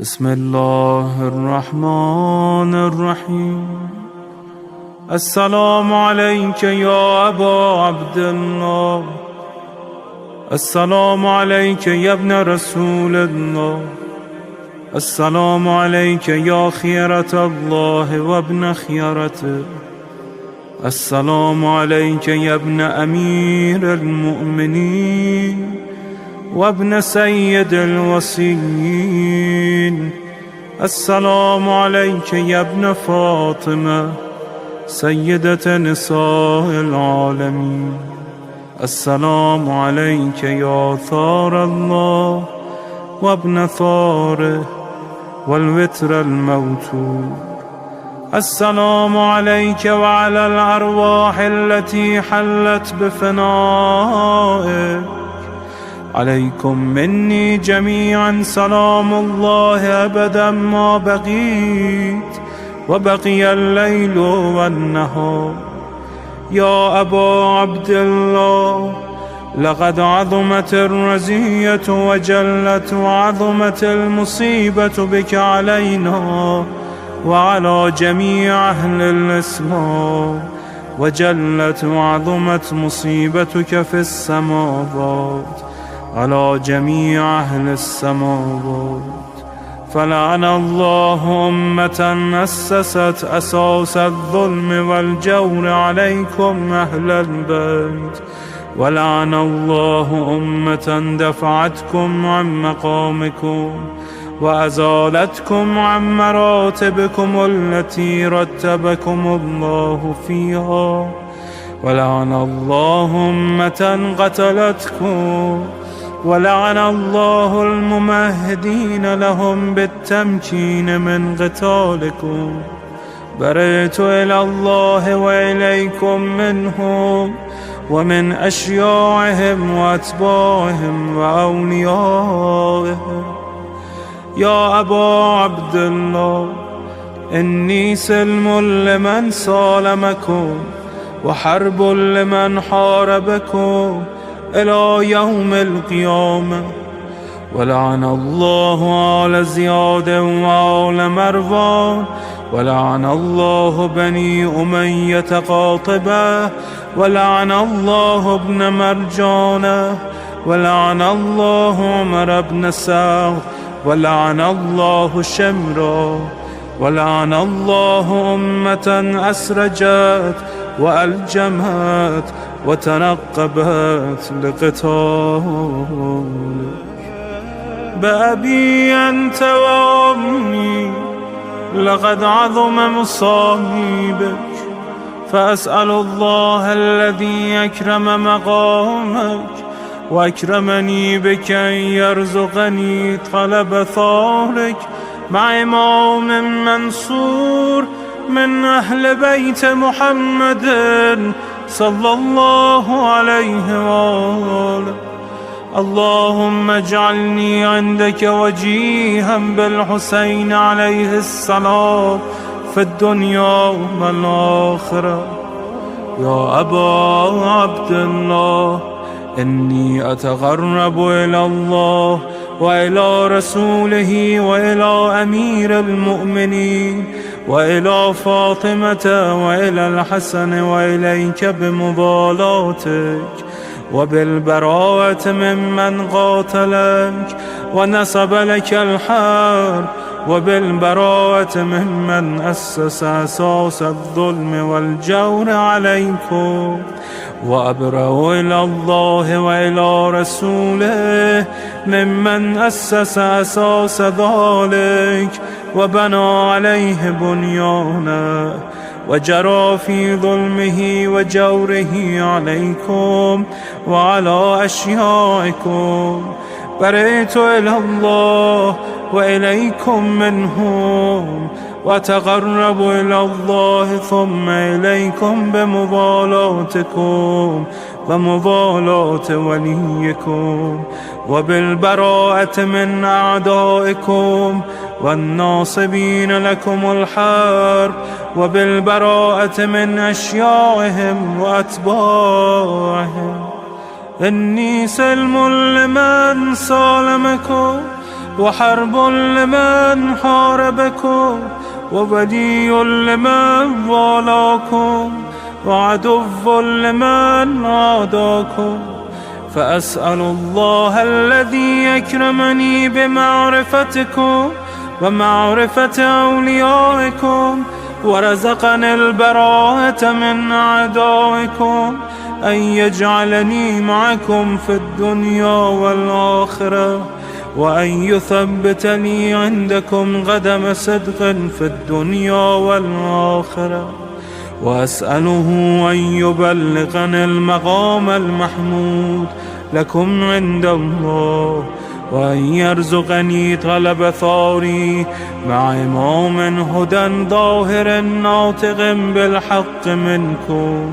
بسم الله الرحمن الرحيم. السلام عليك يا أبا عبد الله، السلام عليك يا ابن رسول الله، السلام عليك يا خيرة الله وابن خيرته، السلام عليك يا ابن أمير المؤمنين وابن سيد الوصيين، السلام عليك يا ابن فاطمة سيدة نساء العالمين، السلام عليك يا ثار الله وابن ثاره والوتر الموتور، السلام عليك وعلى الأرواح التي حلت بفنائك، عليكم مني جميعا سلام الله أبدا ما بقيت وبقي الليل والنهار. يا أبا عبد الله، لقد عظمت الرزية وجلت وعظمت المصيبة بك علينا وعلى جميع أهل الإسلام، وجلت وعظمت مصيبتك في السماوات على جميع أهل السماوات. فلعن الله أمة أسست أساس الظلم والجور عليكم أهل البيت، ولعن الله أمة دفعتكم عن مقامكم وأزالتكم عن مراتبكم التي رتبكم الله فيها، ولعن الله أمة قتلتكم، ولعن الله الممهدين لهم بالتمكين من قتالكم. برئت إلى الله وإليكم منهم ومن أشياعهم وأتباعهم وأوليائهم. يا أبا عبد الله، إني سلم لمن سالمكم وحرب لمن حاربكم إلى يوم القيامة. ولعن الله آل زياد وآل مروان، ولعن الله بني أمية قاطبة، ولعن الله ابن مرجانة، ولعن الله عمر بن سعد، ولعن الله شمرا، ولعن الله أمة أسرجت وألجمت وتنقبت لقتالك. بأبي أنت وأمي، لقد عظم مصائبك، فأسأل الله الذي أكرم مقامك وأكرمني بك أن يرزقني طلب ثارك مع إمام منصور من أهل بيت محمد صلى الله عليه وآله. اللهم اجعلني عندك وجيها بالحسين عليه السلام في الدنيا والآخرة. يا أبا عبد الله، إني أتقرب إلى الله وإلى رسوله وإلى أمير المؤمنين وإلى فاطمة وإلى الحسن وإليك بمبالاتك وبالبراءة ممن قاتلك ونسب لك الحرب، وبالبراءة ممن أسس أساس الظلم والجور عليكم. وأبرأ إلى الله وإلى رسوله ممن أسس أساس ذلك وبنى عليه بنيانه وجرى في ظلمه وجوره عليكم وعلى أشيائكم. برئت إلى الله وإليكم منهم، وتقرب إلى الله ثم إليكم بمبالاتكم ومبالاة وليكم، وبالبراءة من أعدائكم والناصبين لكم الحرب، وبالبراءة من أشيائهم وأتباعهم. إني سلم لمن سالمكم وحرب لمن حاربكم وولي لمن والاكم وعدو لمن عاداكم. فأسأل الله الذي يكرمني بمعرفتكم ومعرفة أوليائكم ورزقني البراءة من أعدائكم أن يجعلني معكم في الدنيا والآخرة، وأن يثبتني عندكم قدم صدق في الدنيا والآخرة. وأسأله أن يبلغني المقام المحمود لكم عند الله، وأن يرزقني طلب ثاري مع إمام هدى ظاهر ناطق بالحق منكم.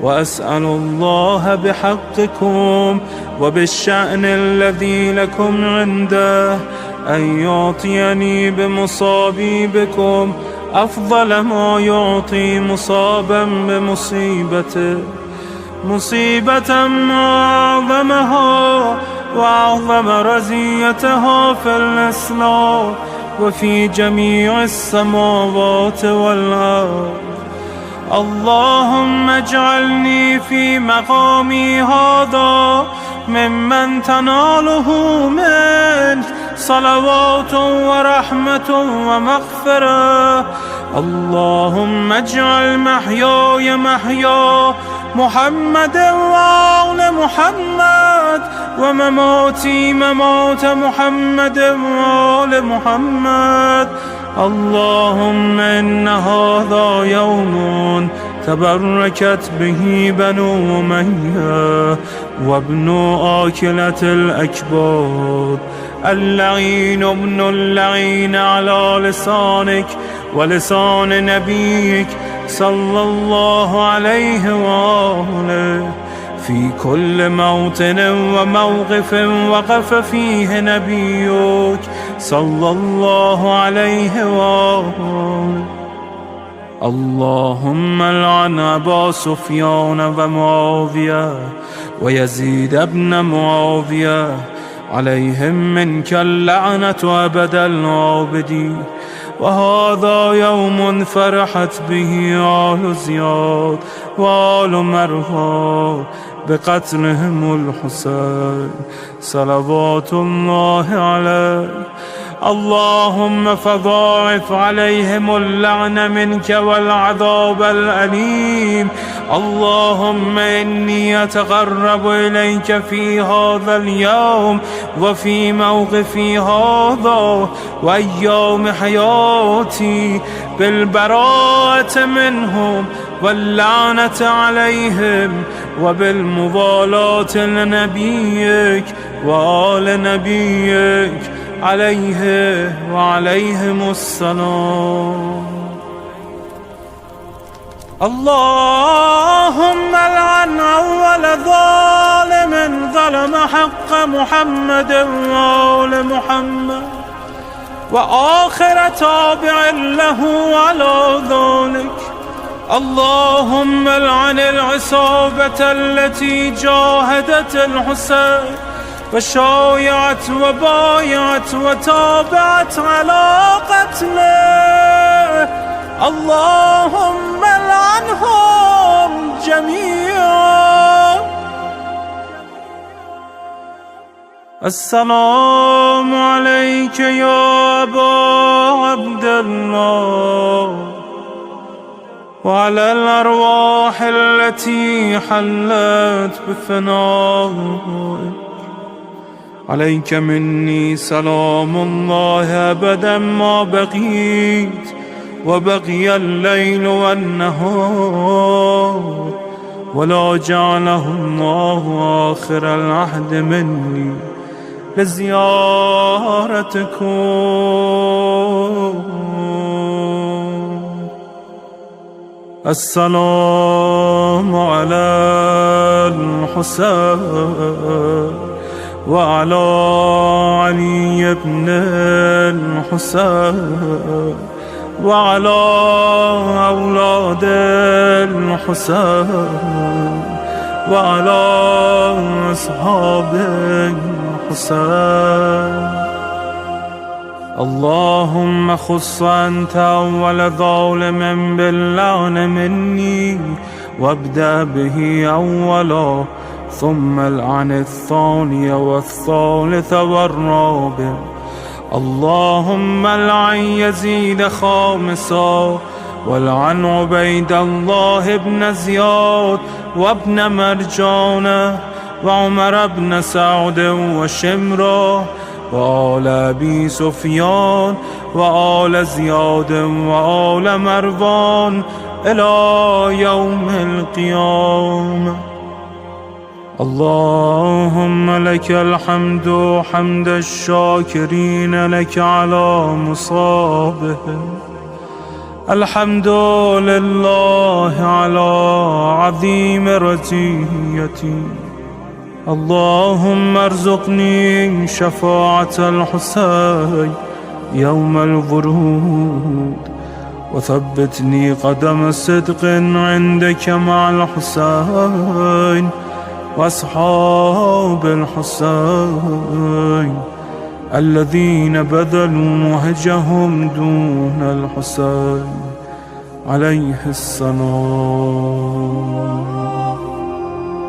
وأسأل الله بحقكم وبالشأن الذي لكم عنده أن يعطيني بمصابي بكم أفضل ما يعطي مصابا بمصيبته، مصيبة أعظمها وأعظم رزيتها في الإسلام وفي جميع السماوات والأرض. اللهم اجعلني في مقامي هذا ممن تناله منك صلوات ورحمة ومغفرة. اللهم اجعل محياي محيا محمد وآل محمد، ومماتي ممات محمد وآل محمد. اللهم إن هذا يوم تبركت به بنو أمية وابن آكلة الأكباد، اللعين ابن اللعين على لسانك ولسان نبيك صلى الله عليه وآله، في كل موطن وموقف وقف فيه نبيك صلى الله عليه وآله. اللهم العن أبا سفيان ومعاوية ويزيد بن معاوية، عليهم منك اللعنة أبد العابدين. وهذا يوم فرحت به آل زياد وآل مروان بقتلهم الحسين صلوات الله عليه. اللهم فضاعف عليهم اللعن منك والعذاب الأليم. اللهم إني أتقرب إليك في هذا اليوم وفي موقفي هذا وأيام حياتي بالبراءة منهم واللعنة عليهم وبالموالاة لنبيك وآل نبيك عليه وعليهم السلام. اللهم لعن أول ظالم ظلم حق محمد وآل محمد، وآخر تابع له على ذلك. اللهم لعن العصابة التي جاهدت الحسين وشايعت وبايعت وتابعت على قتله. اللهم لعنهم جميعا. السلام عليك يا أبا عبد الله، وعلى الأرواح التي حلت بفنائك. عليك مني سلام الله أبدا ما بقيت وبقي الليل والنهار، ولا جعله الله آخر العهد مني لزيارتكم. السلام على الحسين وعلى علي بن الحسين وعلى أولاد الحسين وعلى أصحاب الحسين. اللهم خص أنت أول ظالم باللعن مني وابدأ به أولا، ثم العن الثاني والثالث والرابع. اللهم العن يزيد خامسا، والعن عبيد الله بن زياد وابن مرجانة وعمر بن سعد وشمرة وآل أبي سفيان وآل زياد وآل مروان إلى يوم القيامة. اللهم لك الحمد حمد الشاكرين لك على مصابهم. الحمد لله على عظيم رزيتي. اللهم ارزقني شفاعة الحسين يوم الورود، وثبتني قدم صدق عندك مع الحسين وأصحاب الحسين الذين بذلوا مهجهم دون الحسين عليه السلام.